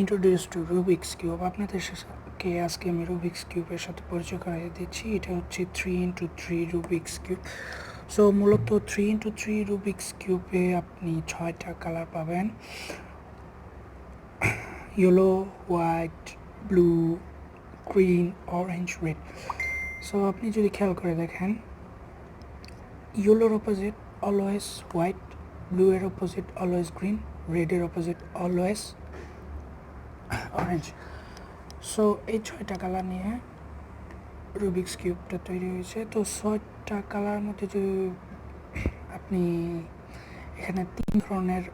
introduced to Rubik's Cube. আপনাদেরকে আজকে আমি রুবিক্স কিউবের সাথে পরিচয় করিয়ে দিচ্ছি। এটা হচ্ছে 3x3 রুবিক্স কিউব। সো মূলত 3x3 রুবিক্স কিউবে আপনি 6টা কালার পাবেন: yellow, white, blue, green, orange, red. So আপনি যদি খেয়াল করে দেখেন, ইয়েলোর অপোজিট অলওয়েজ হোয়াইট, ব্লু এর অপোজিট অলওয়েজ গ্রিন, রেডের অপোজিট অলওয়েজ অরেঞ্জ। সো এই 6টা কালার নিয়ে রুবিক্স কিউবটা তৈরি হয়েছে। তো 6টা কালার মধ্যে যদি আপনি এখানে 3 ধরনের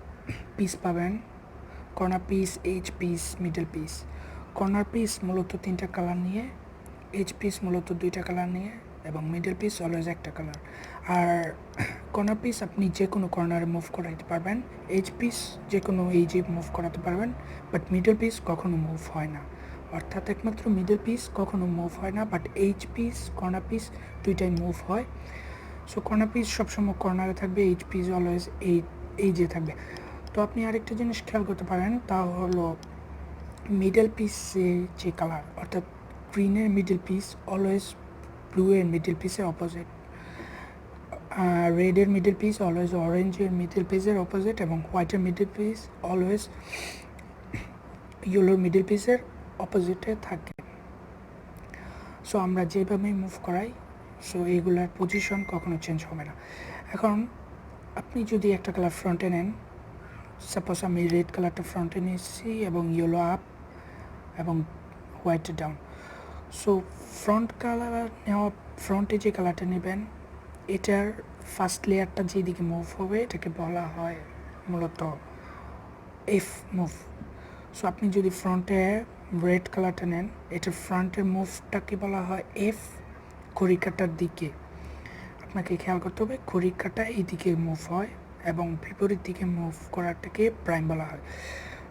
পিস পাবেন: corner piece, H piece, middle piece. Corner piece মূলত 3টা কালার নিয়ে, এইচ পিস মূলত 2টা কালার নিয়ে, এবং মিডল পিস অলওয়েজ একটা কালার। আর কর্নার পিস আপনি যে কোনো কর্নারে মুভ করাতে পারবেন, এইচ পিস যে কোনো এইজে মুভ করাতে পারবেন, বাট মিডল পিস কখনো মুভ হয় না। অর্থাৎ একমাত্র মিডল পিস কখনো মুভ হয় না, but H piece, corner piece দুইটাই মুভ হয়। সো কর্নার পিস সবসময় কর্নারে থাকবে, এইচ পিস অলওয়েজ এইজে থাকবে। তো আপনি আরেকটা জিনিস খেয়াল করতে পারেন, তা হলো মিডল পিসে যে কালার, অর্থাৎ গ্রিনের মিডল পিস অলওয়েজ ব্লু এর মিডল পিসের অপোজিট, রেডের মিডল পিস অলওয়েজ অরেঞ্জের মিডল পিসের অপোজিট, এবং হোয়াইটের মিডল পিস অলওয়েজ ইয়েলোর মিডল পিসের অপোজিটে থাকে। সো আমরা যেভাবেই মুভ করাই, সো এইগুলার পজিশন কখনো চেঞ্জ হবে না। এখন আপনি যদি একটা কালার ফ্রন্টে নেন, সাপোজ আমি রেড কালারটা ফ্রন্টে নিয়েছি এবং ইয়েলো আপ এবং white down. So front colour নেওয়া, ফ্রন্টে যে কালারটা নেবেন, এটার ফার্স্ট লেয়ারটা যেদিকে মুভ হবে এটাকে বলা হয় মূলত এফ মুভ। সো আপনি যদি ফ্রন্টে রেড কালারটা নেন, এটার ফ্রন্টের মুভটাকে বলা হয় এফ। ঘড়ি কাটার দিকে আপনাকে খেয়াল করতে হবে, ঘড়ি কাটা এই দিকে মুভ হয় এবং বিপরীত দিকে মুভ করাটাকে প্রাইম বলা হয়।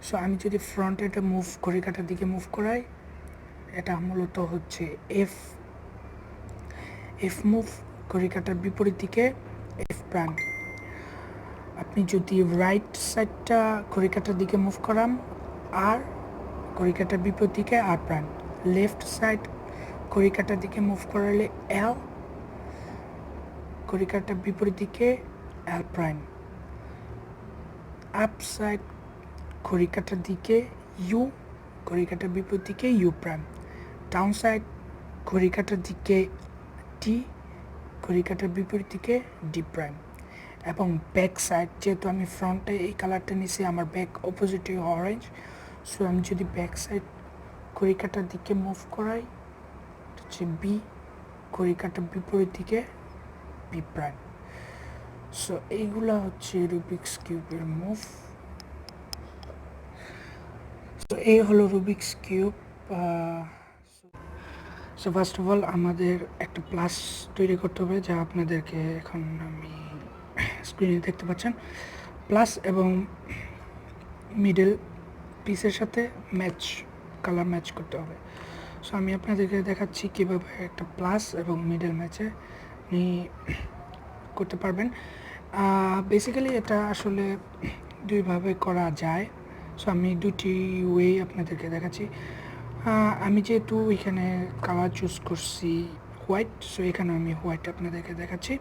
সো আমি যদি ফ্রন্টে এটা মুভ ঘড়ি কাটার দিকে মুভ করাই, এটা মূলত হচ্ছে এফ মুভ। ঘড়ি কাটার বিপরীত দিকে এফ প্রাইম। আপনি যদি রাইট সাইডটা ঘড়ি কাটার দিকে মুভ করান, আর ঘড়ি কাটার বিপরীত দিকে আর প্রাইম। লেফট সাইড ঘড়ি কাটার দিকে মুভ করালে এল, ঘড়ি কাটার বিপরীত দিকে এল প্রাইম। আপ সাইড ঘড়ি কাটার দিকে ইউ, ঘড়ি কাটার বিপরীত দিকে ইউ প্রাইম। ডাউন সাইড ঘড়ি কাটার দিকে টি, ঘড়ি কাটার বিপরীত দিকে ডি প্রাইম। এবং ব্যাক সাইড, যেহেতু আমি ফ্রন্টে এই কালারটা নিয়েছি, আমার ব্যাক অপোজিটে অরেঞ্জ, সো আমি যদি ব্যাক সাইড ঘড়ি কাটার দিকে মুভ করাই, হচ্ছে বি, ঘড়ি কাটার বিপরীত দিকে বি প্রাইম। সো এইগুলা হচ্ছে রুবিক্স কিউবের মুভ। সো এই হলো Rubik's cube. So first of all আমাদের একটা প্লাস তৈরি করতে হবে, যা আপনাদেরকে এখন আমি স্ক্রিনে দেখতে পাচ্ছেন। প্লাস এবং মিডল পিসের সাথে ম্যাচ, কালার ম্যাচ করতে হবে। সো আমি আপনাদেরকে দেখাচ্ছি কীভাবে একটা প্লাস এবং মিডল ম্যাচে আপনি করতে পারবেন। বেসিক্যালি এটা আসলে দুইভাবে করা যায়। সো আমি দুটি ওয়ে আপনাদেরকে দেখাচ্ছি। আমি যেহেতু এখানে কালার চুজ করছি হোয়াইট, সো এখানে আমি হোয়াইট আপনাদেরকে দেখাচ্ছি।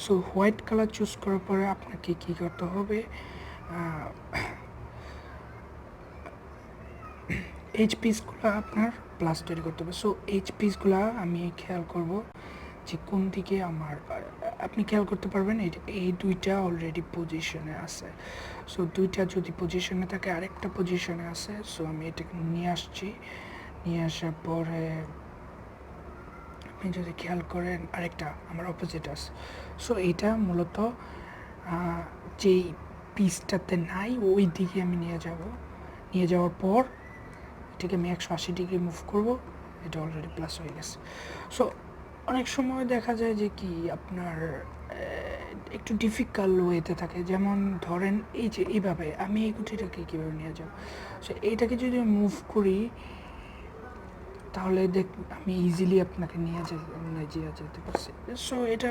সো হোয়াইট কালার চুজ করার পরে আপনাকে কী করতে হবে, এইচ পিসগুলো আপনার প্লাস তৈরি করতে হবে। সো এইচ পিসগুলো আমি খেয়াল করব যে কোন দিকে আমার, আপনি খেয়াল করতে পারবেন এই দুইটা অলরেডি পজিশনে আছে। সো দুইটা যদি পজিশনে থাকে, আরেকটা পজিশনে আছে। সো আমি এটাকে নিয়ে আসছি, নিয়ে আসার পরে আপনি যদি খেয়াল করেন আরেকটা আমার অপোজিট আছে। সো এটা মূলত যেই পিসটাতে নাই ওই দিকে আমি নিয়ে যাব। নিয়ে যাওয়ার পর এটাকে আমি 180 ডিগ্রি মুভ করব, এটা অলরেডি প্লাস হয়ে গেছে। সো অনেক সময় দেখা যায় যে কি আপনার একটু ডিফিকাল্ট ওয়েতে থাকে, যেমন ধরেন এই যে এইভাবে আমি এই গুটিটাকে কীভাবে নিয়ে যাব। সো এইটাকে যদি মুভ করি, তাহলে আমি ইজিলি আপনাকে নিয়ে যেতে পারছি। সো এটা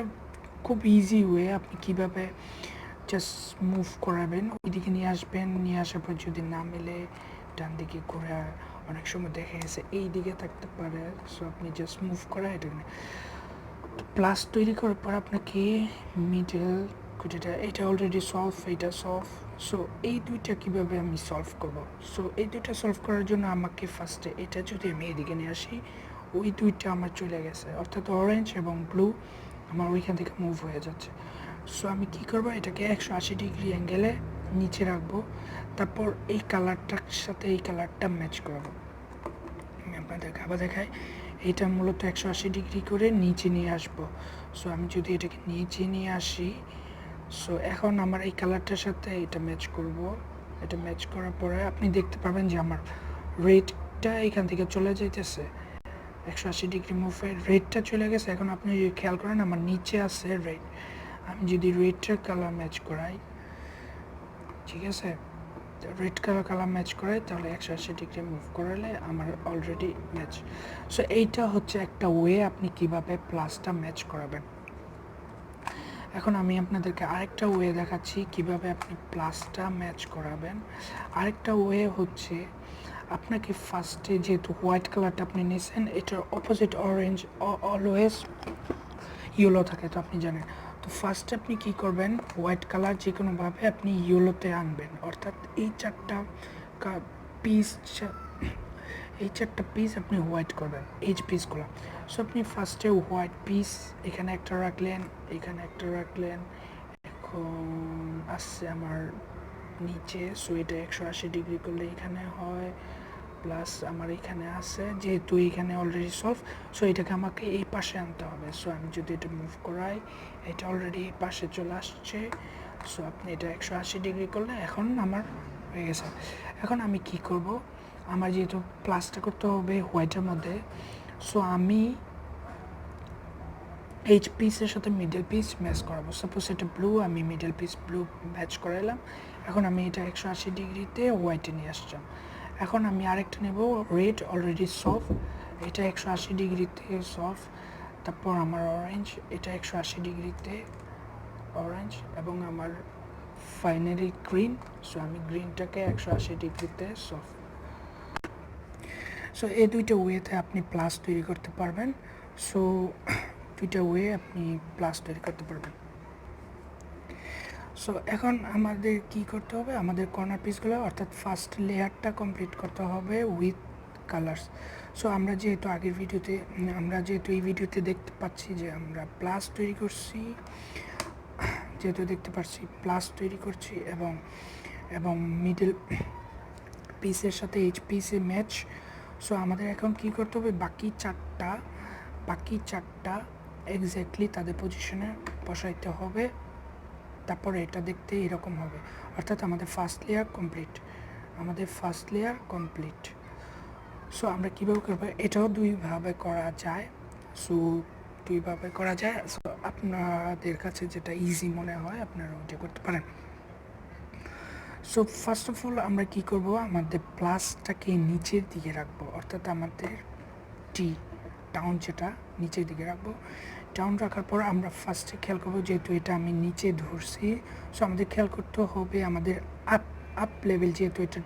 খুব ইজি ওয়ে, আপনি কীভাবে জাস্ট মুভ করাবেন, ওইদিকে নিয়ে আসবেন, নিয়ে আসার পর যদি না মেলে ডান দিকে ঘুরে অনেক সময় দেখা গেছে এই দিকে থাকতে পারে। সো আপনি জাস্ট মুভ করা এটা প্লাস তৈরি করার পর আপনাকে মিডল এটা অলরেডি সলভ, এটা সলভ। সো এই দুইটা কীভাবে আমি সলভ করব? সো এই দুইটা সলভ করার জন্য আমাকে ফার্স্টে এটা যদি আমি এদিকে নিয়ে আসি, ওই দুইটা আমার চলে গেছে, অর্থাৎ অরেঞ্জ এবং ব্লু আমার ওইখান থেকে মুভ হয়ে যাচ্ছে। সো আমি কী করবো, এটাকে 180 ডিগ্রি অ্যাঙ্গেলে নিচে রাখবো, তারপর এই কালারটার সাথে এই কালারটা ম্যাচ করাবো। আমি আপনাদেরকে আবার দেখাই, এটা মূলত 180 ডিগ্রি করে নিচে নিয়ে আসবো। সো আমি যদি এটাকে নিচে নিয়ে আসি, সো এখন আমার এই কালারটার সাথে এটা ম্যাচ করব। এটা ম্যাচ করার পরে আপনি দেখতে পাবেন যে আমার রেডটা এখান থেকে চলে যাইতেছে, 180 ডিগ্রি মুভে রেডটা চলে গেছে। এখন আপনি যদি খেয়াল করেন আমার নিচে আছে রেড, আমি যদি রেডটার কালার ম্যাচ করাই, ঠিক আছে, রেড কালার ম্যাচ করাই, তাহলে 180 ডিগ্রি মুভ করালে আমার অলরেডি ম্যাচ। সো এইটা হচ্ছে একটা ওয়ে আপনি কিভাবে প্লাসটা ম্যাচ করাবেন। এখন আমি আপনাদেরকে আরেকটা ওয়ে দেখাচ্ছি কিভাবে আপনি প্লাসটা ম্যাচ করাবেন। আরেকটা ওয়ে হচ্ছে, আপনাকে ফার্স্টে যেহেতু হোয়াইট কালারটা আপনি নিয়েছেন, এটার অপোজিট অরেঞ্জ অলওয়েজ ইয়েলো থাকে, তো আপনি জানেন। তো ফার্স্টে আপনি কী করবেন, হোয়াইট কালার যে কোনোভাবে আপনি ইয়েলোতে আনবেন, অর্থাৎ এই চারটা পিস আপনি হোয়াইট করবেন, এই পিসগুলো। সো আপনি ফার্স্টে হোয়াইট পিস এখানে একটা রাখলেন, এখানে একটা রাখলেন, এখন আসছে আমার নিচে। সো এটা 180 ডিগ্রি করলে এখানে হয়, প্লাস আমার এখানে আছে, যেহেতু এখানে অলরেডি সলভ, সো এটাকে আমাকে এই পাশে আনতে হবে। সো আমি যদি এটা মুভ করাই, এটা অলরেডি এই পাশে চলে আসছে। সো আপনি এটা 180 ডিগ্রি করলে এখন আমার হয়ে গেছে। এখন আমি কি করব, আমার যেহেতু প্লাসটা করতে হবে হোয়াইটের মধ্যে, সো আমি এইচ পিসের সাথে মিডল পিস ম্যাচ করাবো। সাপোজ এটা ব্লু, আমি মিডল পিস ব্লু ম্যাচ করাইলাম। এখন আমি এটা 180 ডিগ্রিতে হোয়াইটে নিয়ে আসলাম। এখন আমি আরেকটা নেব, রেড অলরেডি সলভ, এটা 180 ডিগ্রিতে সলভ। তারপর আমার অরেঞ্জ, এটা 180 ডিগ্রিতে অরেঞ্জ, এবং আমার ফাইনালি গ্রিন। সো আমি গ্রিনটাকে 180 ডিগ্রিতে সলভ। সো এই দুইটা ওয়েতে আপনি প্লাস তৈরি করতে পারবেন। সো দুইটা ওয়ে আপনি প্লাস তৈরি করতে পারবেন। সো এখন আমাদের কি করতে হবে, আমাদের কর্নার পিসগুলো অর্থাৎ ফার্স্ট লেয়ারটা কমপ্লিট করতে হবে উইথ কালার্স। সো আমরা যেহেতু আগের ভিডিওতে, এই ভিডিওতে দেখতে পাচ্ছি যে আমরা প্লাস তৈরি করছি, প্লাস তৈরি করছি এবং মিডল পিসের সাথে এইচ পিসে ম্যাচ। সো আমাদের এখন কি করতে হবে, বাকি চারটা এক্স্যাক্টলি তাদের পজিশনে বসাইতে হবে। তারপরে এটা দেখতে এরকম হবে, অর্থাৎ আমাদের ফার্স্ট লেয়ার কমপ্লিট। সো আমরা কীভাবে করবো, এটাও দুইভাবে করা যায়। সো আপনাদের কাছে যেটা ইজি মনে হয় আপনারা ওইটা করতে পারেন। সো ফার্স্ট অফ অল আমরা কী করবো, আমাদের প্লাসটাকে নিচের দিকে রাখবো, অর্থাৎ আমাদের ডাউন যেটা নিচের দিকে রাখবো। ডাউন রাখার পর আমরা ফার্স্টে খেয়াল করবো, যেহেতু এটা আমি নিচে ধরছি, সো আমাদের খেয়াল করতে হবে আমাদের আপ লেভেল, যেহেতু এটা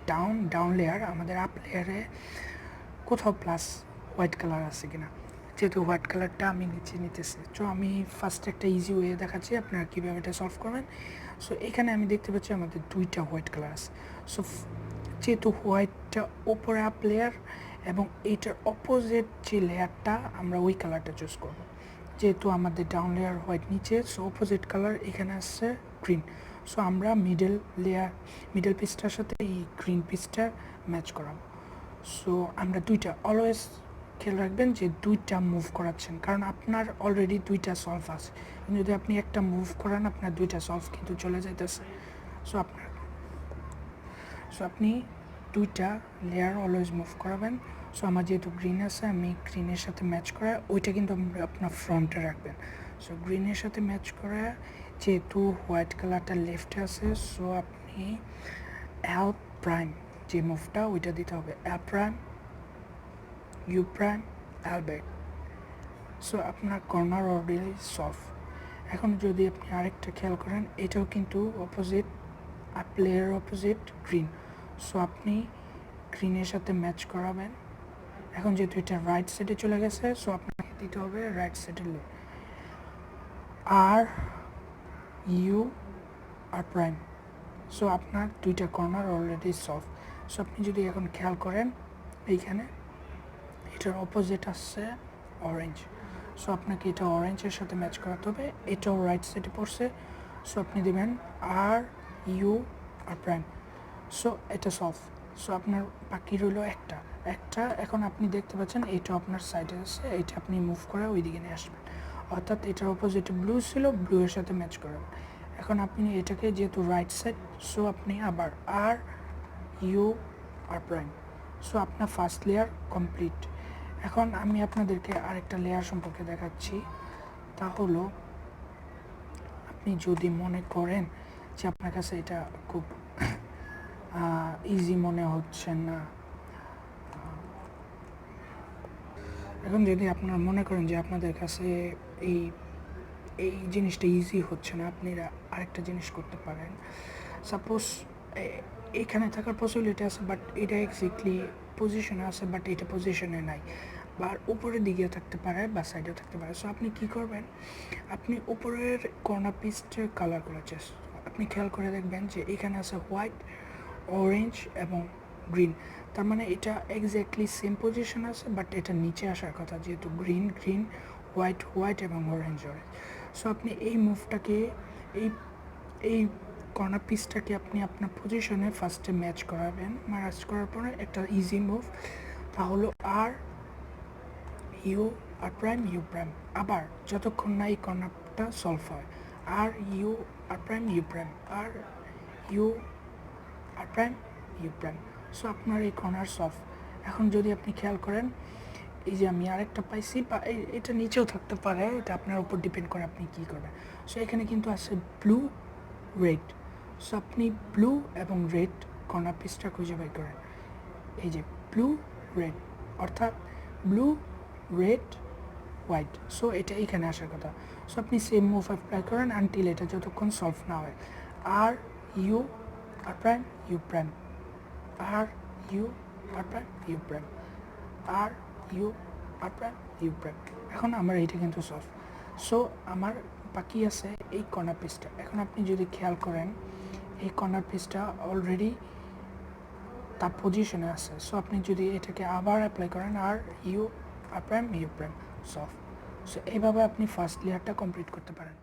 ডাউন লেয়ার, আমাদের আপ লেয়ারে কোথাও প্লাস হোয়াইট কালার আছে কিনা, যেহেতু হোয়াইট কালারটা আমি নিচে নিতেছি। সো আমি ফার্স্টে একটা ইজি ওয়ে দেখাচ্ছি আপনারা কীভাবে এটা সলভ করবেন। সো এখানে আমি দেখতে পাচ্ছি আমাদের দুইটা হোয়াইট কালার আছে। সো যেহেতু হোয়াইটটা ওপরে আপ লেয়ার এবং এইটার অপোজিট যে লেয়ারটা, আমরা ওই কালারটা চুজ করব। যেহেতু আমাদের ডাউন লেয়ার হোয়াইট নিচে, সো অপোজিট কালার এখানে আসছে গ্রিন। সো আমরা মিডল পিসটার সাথে এই গ্রিন পিসটা ম্যাচ করাবো। সো আমরা দুইটা অলওয়েজ খেয়াল রাখবেন যে দুইটা মুভ করাচ্ছেন, কারণ আপনার অলরেডি দুইটা সলভ আছে। যদি আপনি একটা মুভ করান, আপনার দুইটা সলভ কিন্তু চলে যাইতেছে। সো আপনি দুইটা লেয়ার অলওয়েজ মুভ করাবেন। সো আমার যেহেতু গ্রিন আছে, আমি গ্রিনের সাথে ম্যাচ করা ওইটা কিন্তু আপনার ফ্রন্টে রাখবেন। সো গ্রিনের সাথে ম্যাচ করা, যেহেতু হোয়াইট কালারটা লেফটে আছে, সো আপনি এল প্রাইম যে মুভটা ওইটা দিতে হবে, এল prime, U prime, albeit. So আপনার কর্নার অলরেডি সলভ। এখন যদি আপনি আরেকটা খেয়াল করেন, এটাও কিন্তু opposite, up layer opposite green. So আপনি গ্রিনের সাথে ম্যাচ করাবেন। এখন যেহেতু এটা রাইট সাইডে চলে গেছে, সো আপনাকে দিতে হবে রাইট সাইডে লে R U R prime. So আপনার দুইটা কর্নার অলরেডি সলভ। সো আপনি যদি এখন খেয়াল করেন এইখানে এটার অপোজিট আসছে অরেঞ্জ, সো আপনাকে এটা অরেঞ্জের সাথে ম্যাচ করাতে হবে। এটাও রাইট সাইডে পড়ছে, সো আপনি দেবেন R U R prime. So এটা সলভ। সো আপনার বাকি রইল একটা। এখন আপনি দেখতে পাচ্ছেন এটা আপনার সাইডে আছে, এটা আপনি মুভ করে ওই দিকে নিয়ে আসবেন, অর্থাৎ এটার অপোজিটে ব্লু ছিল, ব্লু এর সাথে ম্যাচ করাবেন। এখন আপনি এটাকে যেহেতু রাইট সাইড, সো আপনি আবার R U R prime. So আপনার ফার্স্ট লেয়ার কমপ্লিট। এখন আমি আপনাদেরকে আরেকটা লেয়ার সম্পর্কে দেখাচ্ছি, তা হলো আপনি যদি মনে করেন যে আপনার কাছে এটা খুব ইজি মনে হচ্ছে না, এখন যদি আপনারা মনে করেন যে আপনাদের কাছে এই এই জিনিসটা ইজি হচ্ছে না, আপনি আরেকটা জিনিস করতে পারেন। সাপোজ এখানে থাকার পসিবিলিটি আছে, বাট এটা এক্স্যাক্টলি পজিশনে আছে, বাট এটা পজিশনে নাই, বা উপরের দিকে থাকতে পারে বা সাইডেও থাকতে পারে। সো আপনি কী করবেন, আপনি উপরের কর্নার পিসটা কালার করার চেষ্টা, আপনি খেয়াল করে দেখবেন যে এখানে আছে হোয়াইট, অরেঞ্জ এবং গ্রিন। তার মানে এটা এক্স্যাক্টলি সেম পজিশন আছে, বাট এটা নিচে আসার কথা, যেহেতু গ্রিন গ্রিন, হোয়াইট হোয়াইট এবং অরেঞ্জ অরেঞ্জ। সো আপনি এই মুভটাকে এই কর্নার পিসটাকে আপনি আপনার পজিশনে ফার্স্টে ম্যাচ করাবেন। ম্যাচ করার পরে একটা ইজি মুভ, তাহলে R U R prime U prime, আবার যতক্ষণ না এই কর্নারটা সলভ হয়, R U R prime U prime, R U R prime U prime. So আপনার এই কর্নার সলভ। এখন যদি আপনি খেয়াল করেন, এই যে আমি আরেকটা পাইছি, বা এটা নিচেও থাকতে পারে, এটা আপনার উপর ডিপেন্ড করে আপনি কী করবেন। সো এখানে কিন্তু আছে ব্লু রেড। সো আপনি ব্লু এবং রেড কর্নার পিসটা খুঁজে বের করেন। এই যে ব্লু রেড, অর্থাৎ ব্লু রেড হোয়াইট। সো এটা এখানে আসার কথা। সো আপনি সেম মুভ অ্যাপ্লাই করেন আনটিল এটা যতক্ষণ সলভ না হয়। R U R prime U prime, R U R prime U prime, R U R prime U prime. এখন আমার এইটা কিন্তু সলভ। সো আমার বাকি আছে এই কর্নার পিসটা। এখন আপনি যদি খেয়াল করেন এই কর্নার পিসটা অলরেডি তার পজিশনে আছে। সো আপনি যদি এটাকে আবার অ্যাপ্লাই করেন R U R prime U prime solve. So এইভাবে আপনি ফার্স্ট লেয়ারটা কমপ্লিট করতে পারেন।